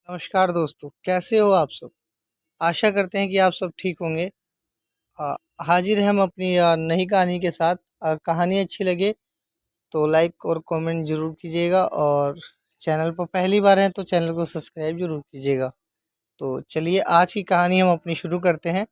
नमस्कार दोस्तों, कैसे हो आप सब। आशा करते हैं कि आप सब ठीक होंगे। अ, हाजिर हैं हम अपनी नई कहानी के साथ। कहानी अच्छी लगे तो लाइक और कमेंट ज़रूर कीजिएगा, और चैनल पर पहली बार हैं तो चैनल को सब्सक्राइब ज़रूर कीजिएगा। तो चलिए आज की कहानी हम अपनी शुरू करते हैं।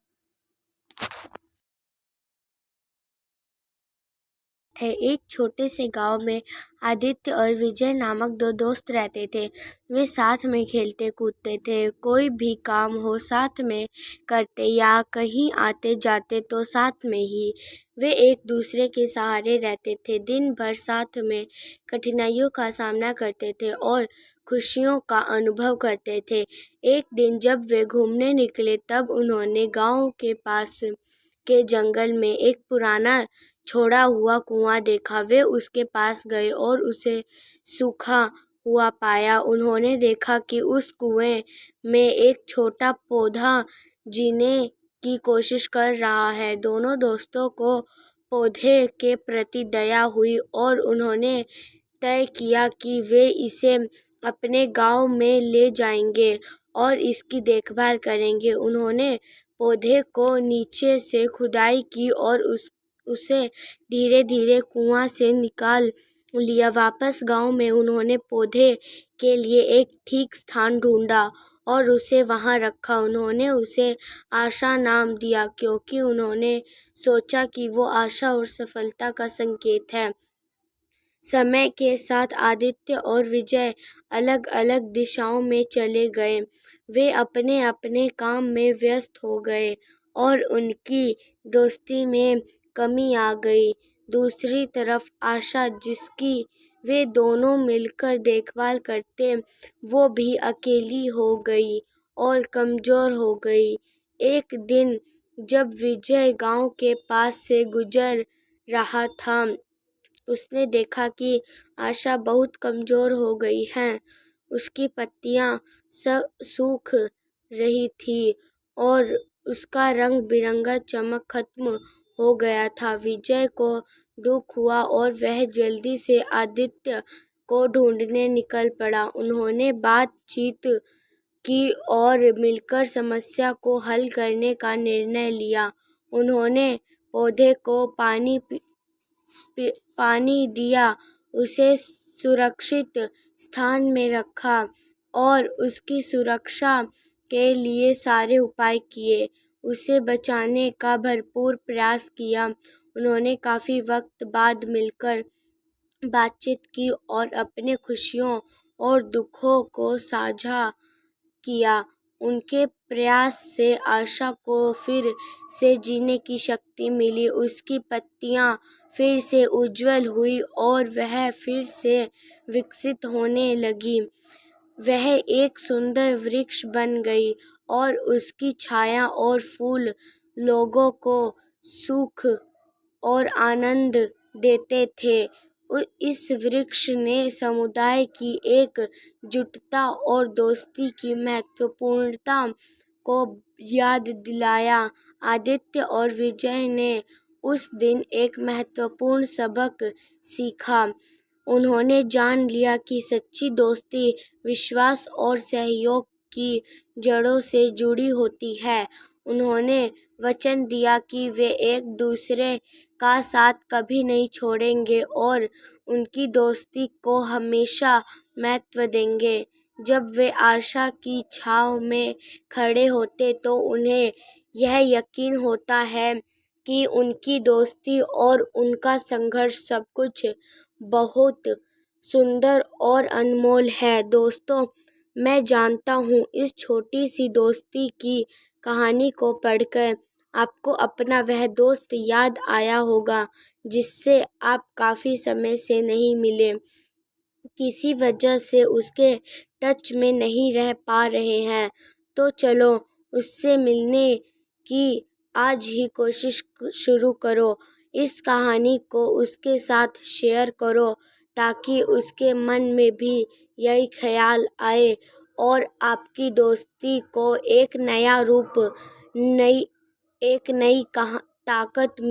थे। एक छोटे से गांव में आदित्य और विजय नामक दो दोस्त रहते थे। वे साथ में खेलते कूदते थे, कोई भी काम हो साथ में करते या कहीं आते जाते तो साथ में ही। वे एक दूसरे के सहारे रहते थे, दिन भर साथ में कठिनाइयों का सामना करते थे और खुशियों का अनुभव करते थे। एक दिन जब वे घूमने निकले तब उन्होंने गांव के पास के जंगल में एक पुराना छोड़ा हुआ कुआं देखा। वे उसके पास गए और उसे सूखा हुआ पाया। उन्होंने देखा कि उस कुएं में एक छोटा पौधा जीने की कोशिश कर रहा है। दोनों दोस्तों को पौधे के प्रति दया हुई और उन्होंने तय किया कि वे इसे अपने गांव में ले जाएंगे और इसकी देखभाल करेंगे। उन्होंने पौधे को नीचे से खुदाई की और उसे धीरे धीरे कुआं से निकाल लिया। वापस गांव में उन्होंने पौधे के लिए एक ठीक स्थान ढूंढा और उसे वहां रखा। उन्होंने उसे आशा नाम दिया क्योंकि उन्होंने सोचा कि वो आशा और सफलता का संकेत है। समय के साथ आदित्य और विजय अलग अलग दिशाओं में चले गए। वे अपने अपने काम में व्यस्त हो गए और उनकी दोस्ती में कमी आ गई। दूसरी तरफ आशा, जिसकी वे दोनों मिलकर देखभाल करते, वो भी अकेली हो गई और कमजोर हो गई। एक दिन जब विजय गांव के पास से गुजर रहा था, उसने देखा कि आशा बहुत कमजोर हो गई है। उसकी पत्तियां सूख रही थी और उसका रंग बिरंगा चमक खत्म हो गया था। विजय को दुख हुआ और वह जल्दी से आदित्य को ढूंढने निकल पड़ा। उन्होंने बातचीत की और मिलकर समस्या को हल करने का निर्णय लिया। उन्होंने पौधे को पानी दिया, उसे सुरक्षित स्थान में रखा और उसकी सुरक्षा के लिए सारे उपाय किए। उसे बचाने का भरपूर प्रयास किया। उन्होंने काफी वक्त बाद मिलकर बातचीत की और अपने खुशियों और दुखों को साझा किया। उनके प्रयास से आशा को फिर से जीने की शक्ति मिली। उसकी पत्तियां फिर से उज्जवल हुई और वह फिर से विकसित होने लगी। वह एक सुंदर वृक्ष बन गई और उसकी छाया और फूल लोगों को सुख और आनंद देते थे। इस वृक्ष ने समुदाय की एकजुटता और दोस्ती की महत्वपूर्णता को याद दिलाया। आदित्य और विजय ने उस दिन एक महत्वपूर्ण सबक सीखा। उन्होंने जान लिया कि सच्ची दोस्ती विश्वास और सहयोग की जड़ों से जुड़ी होती है। उन्होंने वचन दिया कि वे एक दूसरे का साथ कभी नहीं छोड़ेंगे और उनकी दोस्ती को हमेशा महत्व देंगे। जब वे आशा की छांव में खड़े होते तो उन्हें यह यकीन होता है कि उनकी दोस्ती और उनका संघर्ष सब कुछ बहुत सुंदर और अनमोल है। दोस्तों, मैं जानता हूँ इस छोटी सी दोस्ती की कहानी को पढ़कर आपको अपना वह दोस्त याद आया होगा जिससे आप काफ़ी समय से नहीं मिले, किसी वजह से उसके टच में नहीं रह पा रहे हैं। तो चलो उससे मिलने की आज ही कोशिश शुरू करो। इस कहानी को उसके साथ शेयर करो ताकि उसके मन में भी यही ख्याल आए और आपकी दोस्ती को एक नया रूप, एक नई ताकत